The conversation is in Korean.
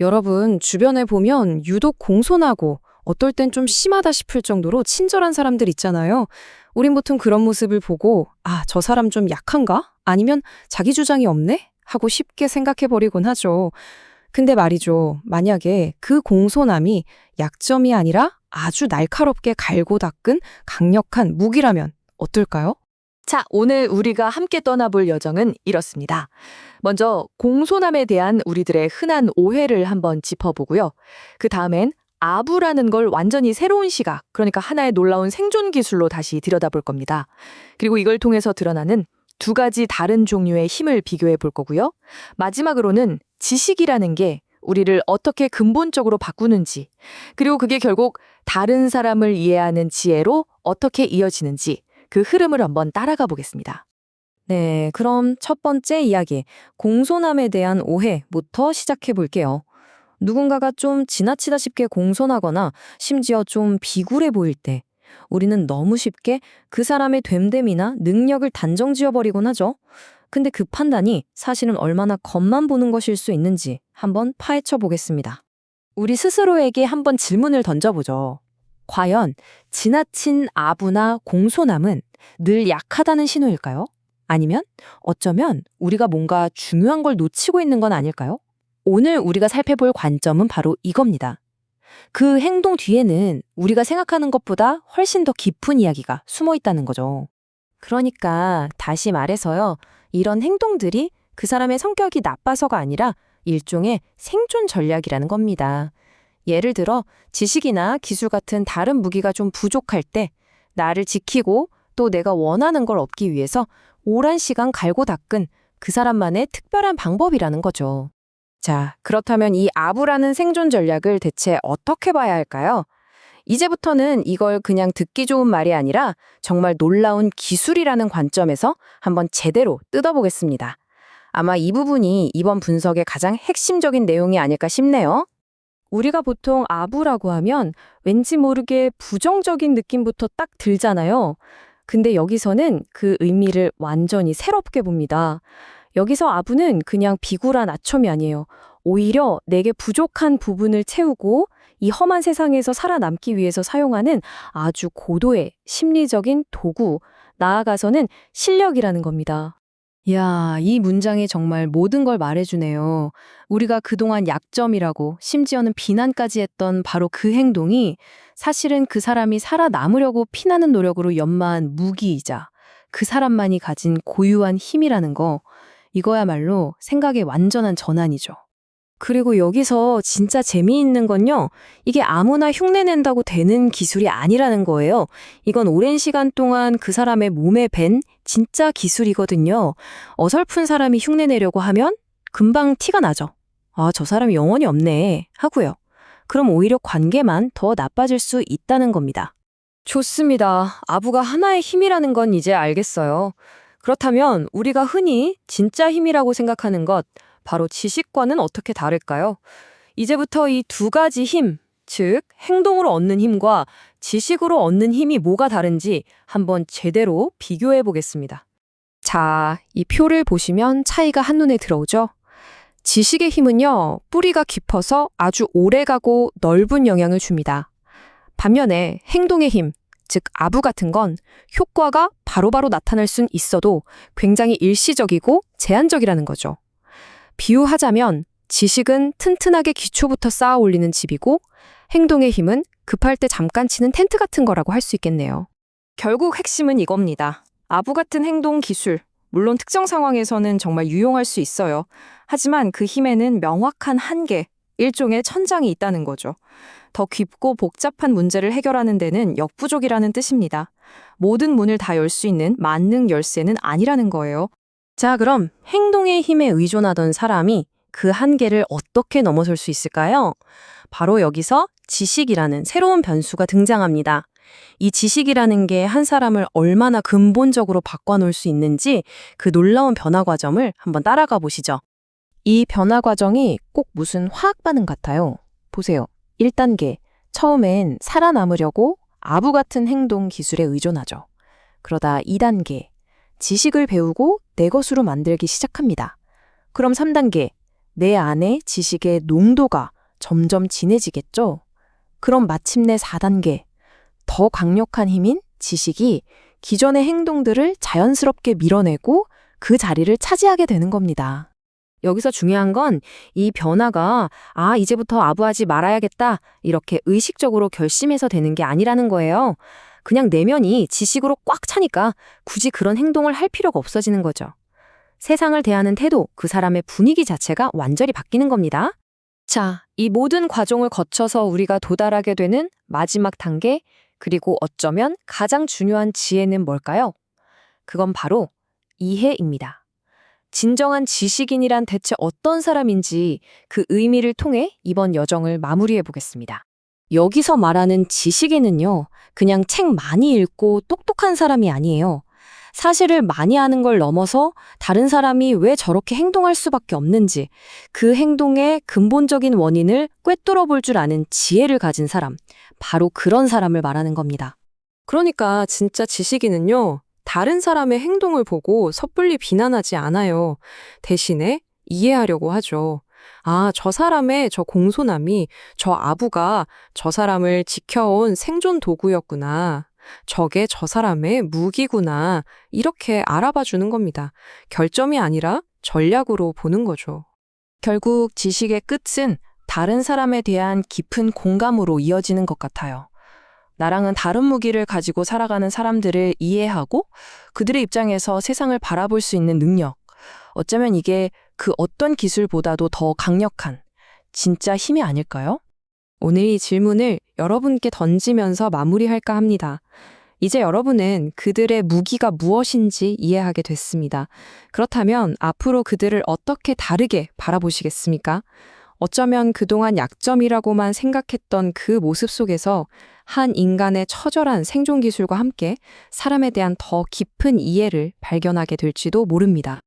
여러분, 주변에 보면 유독 공손하고 어떨 땐 좀 심하다 싶을 정도로 친절한 사람들 있잖아요. 우린 보통 그런 모습을 보고, 아, 저 사람 좀 약한가? 아니면 자기 주장이 없네? 하고 쉽게 생각해버리곤 하죠. 근데 말이죠. 만약에 그 공손함이 약점이 아니라 아주 날카롭게 갈고 닦은 강력한 무기라면 어떨까요? 자, 오늘 우리가 함께 떠나볼 여정은 이렇습니다. 먼저 공손함에 대한 우리들의 흔한 오해를 한번 짚어보고요. 그 다음엔 아부라는 걸 완전히 새로운 시각, 그러니까 하나의 놀라운 생존 기술로 다시 들여다볼 겁니다. 그리고 이걸 통해서 드러나는 두 가지 다른 종류의 힘을 비교해 볼 거고요. 마지막으로는 지식이라는 게 우리를 어떻게 근본적으로 바꾸는지, 그리고 그게 결국 다른 사람을 이해하는 지혜로 어떻게 이어지는지 그 흐름을 한번 따라가 보겠습니다. 네, 그럼 첫 번째 이야기, 공손함에 대한 오해부터 시작해 볼게요. 누군가가 좀 지나치다 싶게 공손하거나 심지어 좀 비굴해 보일 때 우리는 너무 쉽게 그 사람의 됨됨이나 능력을 단정 지어버리곤 하죠. 근데 그 판단이 사실은 얼마나 겉만 보는 것일 수 있는지 한번 파헤쳐 보겠습니다. 우리 스스로에게 한번 질문을 던져보죠. 과연 지나친 아부나 공손함은 늘 약하다는 신호일까요? 아니면 어쩌면 우리가 뭔가 중요한 걸 놓치고 있는 건 아닐까요? 오늘 우리가 살펴볼 관점은 바로 이겁니다. 그 행동 뒤에는 우리가 생각하는 것보다 훨씬 더 깊은 이야기가 숨어 있다는 거죠. 그러니까 다시 말해서요, 이런 행동들이 그 사람의 성격이 나빠서가 아니라 일종의 생존 전략이라는 겁니다. 예를 들어 지식이나 기술 같은 다른 무기가 좀 부족할 때 나를 지키고 또 내가 원하는 걸 얻기 위해서 오랜 시간 갈고 닦은 그 사람만의 특별한 방법이라는 거죠. 자, 그렇다면 이 아부라는 생존 전략을 대체 어떻게 봐야 할까요? 이제부터는 이걸 그냥 듣기 좋은 말이 아니라 정말 놀라운 기술이라는 관점에서 한번 제대로 뜯어보겠습니다. 아마 이 부분이 이번 분석의 가장 핵심적인 내용이 아닐까 싶네요. 우리가 보통 아부라고 하면 왠지 모르게 부정적인 느낌부터 딱 들잖아요. 근데 여기서는 그 의미를 완전히 새롭게 봅니다. 여기서 아부는 그냥 비굴한 아첨이 아니에요. 오히려 내게 부족한 부분을 채우고 이 험한 세상에서 살아남기 위해서 사용하는 아주 고도의 심리적인 도구, 나아가서는 실력이라는 겁니다. 이야, 이 문장이 정말 모든 걸 말해주네요. 우리가 그동안 약점이라고 심지어는 비난까지 했던 바로 그 행동이 사실은 그 사람이 살아남으려고 피나는 노력으로 연마한 무기이자 그 사람만이 가진 고유한 힘이라는 거, 이거야말로 생각의 완전한 전환이죠. 그리고 여기서 진짜 재미있는 건요, 이게 아무나 흉내낸다고 되는 기술이 아니라는 거예요. 이건 오랜 시간 동안 그 사람의 몸에 밴 진짜 기술이거든요. 어설픈 사람이 흉내내려고 하면 금방 티가 나죠. 아, 저 사람이 영혼이 없네 하고요. 그럼 오히려 관계만 더 나빠질 수 있다는 겁니다. 좋습니다. 아부가 하나의 힘이라는 건 이제 알겠어요. 그렇다면 우리가 흔히 진짜 힘이라고 생각하는 것, 바로 지식과는 어떻게 다를까요? 이제부터 이 두 가지 힘, 즉 행동으로 얻는 힘과 지식으로 얻는 힘이 뭐가 다른지 한번 제대로 비교해 보겠습니다. 자, 이 표를 보시면 차이가 한눈에 들어오죠? 지식의 힘은요, 뿌리가 깊어서 아주 오래가고 넓은 영향을 줍니다. 반면에 행동의 힘, 즉 아부 같은 건 효과가 바로바로 나타날 순 있어도 굉장히 일시적이고 제한적이라는 거죠. 비유하자면 지식은 튼튼하게 기초부터 쌓아 올리는 집이고 행동의 힘은 급할 때 잠깐 치는 텐트 같은 거라고 할 수 있겠네요. 결국 핵심은 이겁니다. 아부 같은 행동 기술, 물론 특정 상황에서는 정말 유용할 수 있어요. 하지만 그 힘에는 명확한 한계, 일종의 천장이 있다는 거죠. 더 깊고 복잡한 문제를 해결하는 데는 역부족이라는 뜻입니다. 모든 문을 다 열 수 있는 만능 열쇠는 아니라는 거예요. 자, 그럼 행동의 힘에 의존하던 사람이 그 한계를 어떻게 넘어설 수 있을까요? 바로 여기서 지식이라는 새로운 변수가 등장합니다. 이 지식이라는 게 한 사람을 얼마나 근본적으로 바꿔놓을 수 있는지 그 놀라운 변화 과정을 한번 따라가 보시죠. 이 변화 과정이 꼭 무슨 화학 반응 같아요. 보세요. 1단계, 처음엔 살아남으려고 아부 같은 행동 기술에 의존하죠. 그러다 2단계, 지식을 배우고 내 것으로 만들기 시작합니다. 그럼 3단계, 내 안에 지식의 농도가 점점 진해지겠죠? 그럼 마침내 4단계, 더 강력한 힘인 지식이 기존의 행동들을 자연스럽게 밀어내고 그 자리를 차지하게 되는 겁니다. 여기서 중요한 건 이 변화가 이제부터 아부하지 말아야겠다 이렇게 의식적으로 결심해서 되는 게 아니라는 거예요. 그냥 내면이 지식으로 꽉 차니까 굳이 그런 행동을 할 필요가 없어지는 거죠. 세상을 대하는 태도, 그 사람의 분위기 자체가 완전히 바뀌는 겁니다. 자, 이 모든 과정을 거쳐서 우리가 도달하게 되는 마지막 단계, 그리고 어쩌면 가장 중요한 지혜는 뭘까요? 그건 바로 이해입니다. 진정한 지식인이란 대체 어떤 사람인지 그 의미를 통해 이번 여정을 마무리해 보겠습니다. 여기서 말하는 지식인은요, 그냥 책 많이 읽고 똑똑한 사람이 아니에요. 사실을 많이 아는 걸 넘어서 다른 사람이 왜 저렇게 행동할 수밖에 없는지, 그 행동의 근본적인 원인을 꿰뚫어 볼 줄 아는 지혜를 가진 사람, 바로 그런 사람을 말하는 겁니다. 그러니까 진짜 지식인은요, 다른 사람의 행동을 보고 섣불리 비난하지 않아요. 대신에 이해하려고 하죠. 저 사람의 저 공손함이, 저 아부가 저 사람을 지켜온 생존 도구였구나. 저게 저 사람의 무기구나. 이렇게 알아봐 주는 겁니다. 결점이 아니라 전략으로 보는 거죠. 결국 지식의 끝은 다른 사람에 대한 깊은 공감으로 이어지는 것 같아요. 나랑은 다른 무기를 가지고 살아가는 사람들을 이해하고 그들의 입장에서 세상을 바라볼 수 있는 능력. 어쩌면 이게 그 어떤 기술보다도 더 강력한 진짜 힘이 아닐까요? 오늘 이 질문을 여러분께 던지면서 마무리할까 합니다. 이제 여러분은 그들의 무기가 무엇인지 이해하게 됐습니다. 그렇다면 앞으로 그들을 어떻게 다르게 바라보시겠습니까? 어쩌면 그동안 약점이라고만 생각했던 그 모습 속에서 한 인간의 처절한 생존 기술과 함께 사람에 대한 더 깊은 이해를 발견하게 될지도 모릅니다.